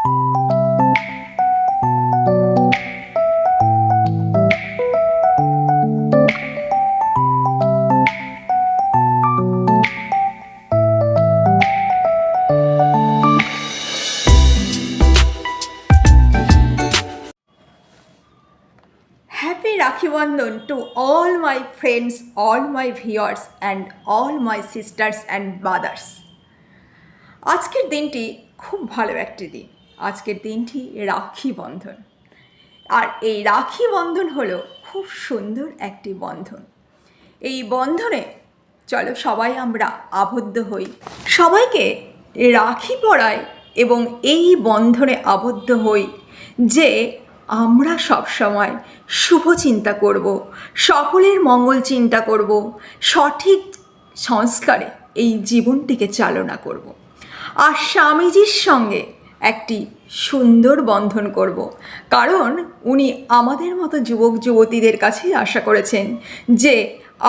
Happy Rakhi Bandhan to all my friends, all my viewers and all my sisters and brothers. আজকের দিনটি খুব ভালো একটি দিন। আজকের দিনটি রাখি বন্ধন। আর এই রাখি বন্ধন হলো খুব সুন্দর একটি বন্ধন। এই বন্ধনে চলো সবাই আমরা আবদ্ধ হই, সবাইকে রাখি পরাই এবং এই বন্ধনে আবদ্ধ হই যে আমরা সবসময় শুভ চিন্তা করব, সকলের মঙ্গল চিন্তা করব, সঠিক সংস্কারে এই জীবনটিকে চালনা করব আর স্বামীজির সঙ্গে একটি সুন্দর বন্ধন করব। কারণ উনি আমাদের মতো যুবক যুবতীদের কাছেই আশা করেছেন যে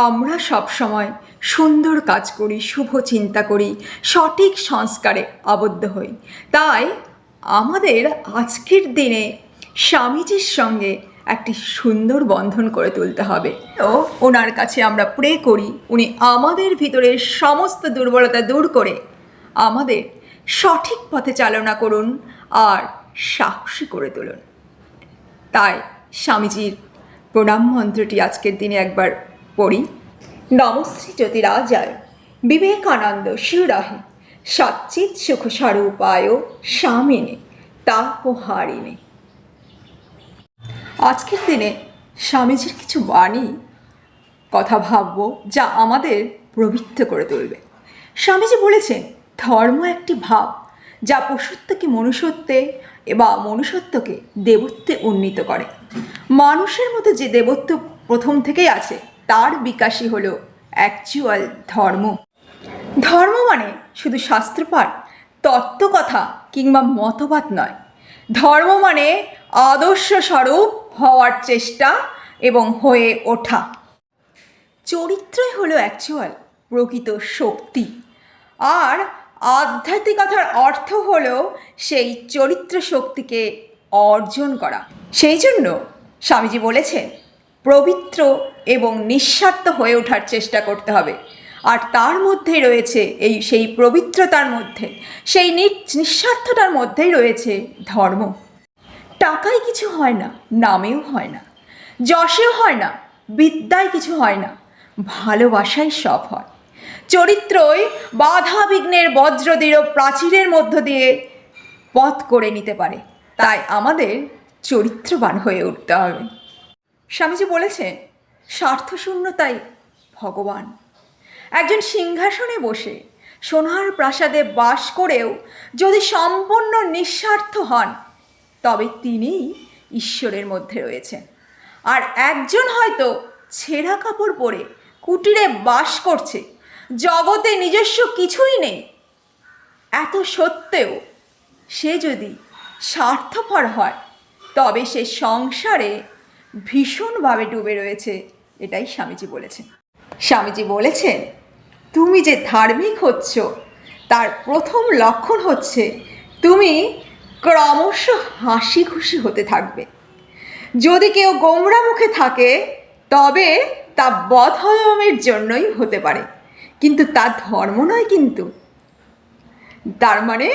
আমরা সবসময় সুন্দর কাজ করি, শুভ চিন্তা করি, সঠিক সংস্কারে আবদ্ধ হই। তাই আমাদের আজকের দিনে স্বামীজির সঙ্গে একটি সুন্দর বন্ধন করে তুলতে হবে। তো ওনার কাছে আমরা প্রে করি উনি আমাদের ভিতরের সমস্ত দুর্বলতা দূর করে আমাদের সঠিক পথে চালনা করুন আর সাহসী করে তুলুন। তাই স্বামীজির প্রণাম মন্ত্রটি আজকের দিনে একবার পড়ি। নমশ্রী জ্যোতিরাজায় বিবেকানন্দ শিরাহে সচ্চিৎ সুখ স্বরূপায় স্বামিনে তাপহারিণে। আজকের দিনে স্বামীজির কিছু বাণী কথা ভাবব যা আমাদের প্রবৃত্ত করে তুলবে। স্বামীজি বলেছেন, ধর্ম একটি ভাব যা পশুত্বকে মনুষ্যত্বে বা মনুষ্যত্বকে দেবত্বে উন্নীত করে। মানুষের মধ্যে যে দেবত্ব প্রথম থেকেই আছে তার বিকাশই হলো অ্যাকচুয়াল ধর্ম। ধর্ম মানে শুধু শাস্ত্রপাঠ, তত্ত্বকথা কিংবা মতবাদ নয়। ধর্ম মানে আদর্শ স্বরূপ হওয়ার চেষ্টা এবং হয়ে ওঠা। চরিত্রই হলো অ্যাকচুয়াল প্রকৃত শক্তি। আর আধ্যাত্মিকতার অর্থ হলো সেই চরিত্র শক্তিকে অর্জন করা। সেই জন্য স্বামীজি বলেছেন পবিত্র এবং নিঃস্বার্থ হয়ে ওঠার চেষ্টা করতে হবে। আর তার মধ্যেই রয়েছে সেই পবিত্রতার মধ্যে, সেই নিঃস্বার্থতার মধ্যেই রয়েছে ধর্ম। টাকায় কিছু হয় না, নামেও হয় না, যশেও হয় না, বিদ্যায় কিছু হয় না, ভালোবাসাই সব হয়। চরিত্রই বাধা বিঘ্নের বজ্রদৃঢ় প্রাচীরের মধ্য দিয়ে পথ করে নিতে পারে। তাই আমাদের চরিত্রবান হয়ে উঠতে হবে। স্বামীজি বলেছেন স্বার্থশূন্যতাই ভগবান। একজন সিংহাসনে বসে সোনার প্রাসাদে বাস করেও যদি সম্পূর্ণ নিঃস্বার্থ হন তবে তিনিই ঈশ্বরের মধ্যে রয়েছেন। আর একজন হয়তো ছেঁড়া কাপড় পরে কুটিরে বাস করছে, জগতে নিজস্ব কিছুই নেই, এত সত্ত্বেও সে যদি স্বার্থপর হয় তবে সে সংসারে ভীষণভাবে ডুবে রয়েছে। এটাই স্বামীজি বলেছেন। স্বামীজি বলেছেন তুমি যে ধার্মিক হচ্ছ তার প্রথম লক্ষণ হচ্ছে তুমি ক্রমশ হাসি খুশি হতে থাকবে। যদি কেউ গোমরা মুখে থাকে তবে তা বদহজমের জন্যই হতে পারে, কিন্তু তার ধর্ম নয়। কিন্তু তার মানে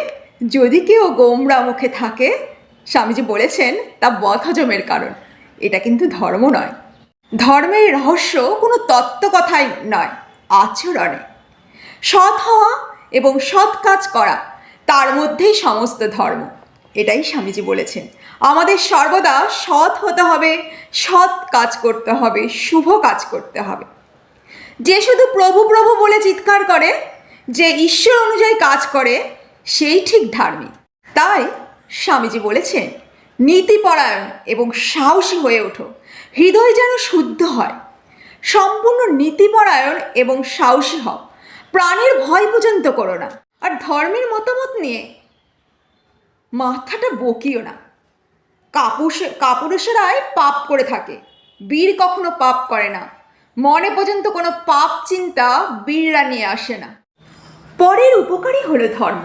যদি কেউ গোমরা মুখে থাকে, স্বামীজি বলেছেন তা বদহজমের কারণ, এটা কিন্তু ধর্ম নয়। ধর্মের রহস্য কোনো তত্ত্বকথায় নয়, আচরণে। সৎ হওয়া এবং সৎ কাজ করা, তার মধ্যেই সমস্ত ধর্ম। এটাই স্বামীজি বলেছেন আমাদের সর্বদা সৎ হতে হবে, সৎ কাজ করতে হবে, শুভ কাজ করতে হবে। যে শুধু প্রভু প্রভু বলে চিৎকার করে, যে ঈশ্বর অনুযায়ী কাজ করে, সেই ঠিক ধার্মিক। তাই স্বামীজি বলেছেন নীতিপরায়ণ এবং সাহসী হয়ে ওঠো, হৃদয় যেন শুদ্ধ হয়। সম্পূর্ণ নীতিপরায়ণ এবং সাহসী হও, প্রাণের ভয় পর্যন্ত করো না। আর ধর্মের মতামত নিয়ে মাথাটা বকিও না। কাপুরুষেরাই পাপ করে থাকে, বীর কখনো পাপ করে না। মনে পর্যন্ত কোনো পাপ চিন্তা বীররা নিয়ে আসে না। পরের উপকারই হলো ধর্ম।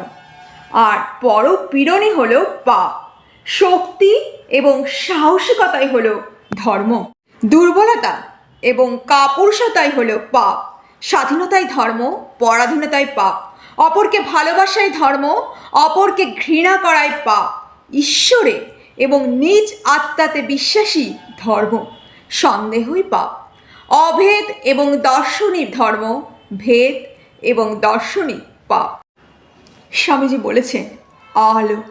আর পরপীড়নই হলো পাপ। শক্তি এবং সাহসিকতাই হলো ধর্ম। দুর্বলতা এবং কাপুরুষতাই হলো পাপ। স্বাধীনতাই ধর্ম, পরাধীনতাই পাপ। অপরকে ভালোবাসাই ধর্ম, অপরকে ঘৃণা করাই পাপ। ঈশ্বরে এবং নিজ আত্মাতে বিশ্বাসী ধর্ম, সন্দেহই পাপ। অভেদ এবং দর্শনই ধর্ম, ভেদ এবং দর্শনই পাপ। স্বামীজি বলেছেন, আলো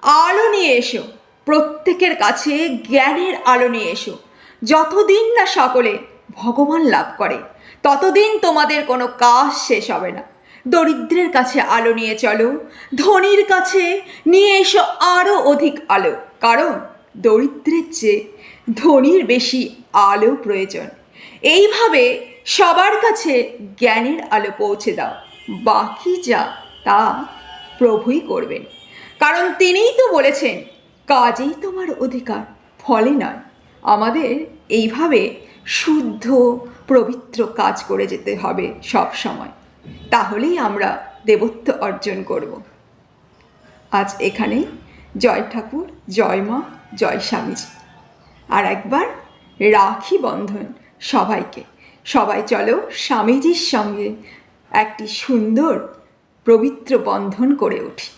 আলো নিয়ে এসো, প্রত্যেকের কাছে জ্ঞানের আলো নিয়ে এসো। যতদিন না সকলে ভগবান লাভ করে ততদিন তোমাদের কোনো কাজ শেষ হবে না। দরিদ্রের কাছে আলো নিয়ে চলো, ধনীর কাছে নিয়ে এসো আরও অধিক আলো, কারণ দরিদ্রের চেয়ে ধনীর বেশি আলো প্রয়োজন। এইভাবে সবার কাছে জ্ঞানের আলো পৌঁছে দাও, বাকি যা তা প্রভুই করবেন, কারণ তিনিই তো বলেছেন, কাজেই তোমার অধিকার, ফলে নয়। আমাদের এইভাবে শুদ্ধ পবিত্র কাজ করে যেতে হবে সব সময়, তাহলেই আমরা দেবত্ব অর্জন করব। আজ এখানেই। জয় ঠাকুর, জয় মা, জয় স্বামীজি। আর একবার রাখি বন্ধন সবাইকে। সবাই চলো স্বামীজির সঙ্গে একটি সুন্দর পবিত্র বন্ধন করে উঠি।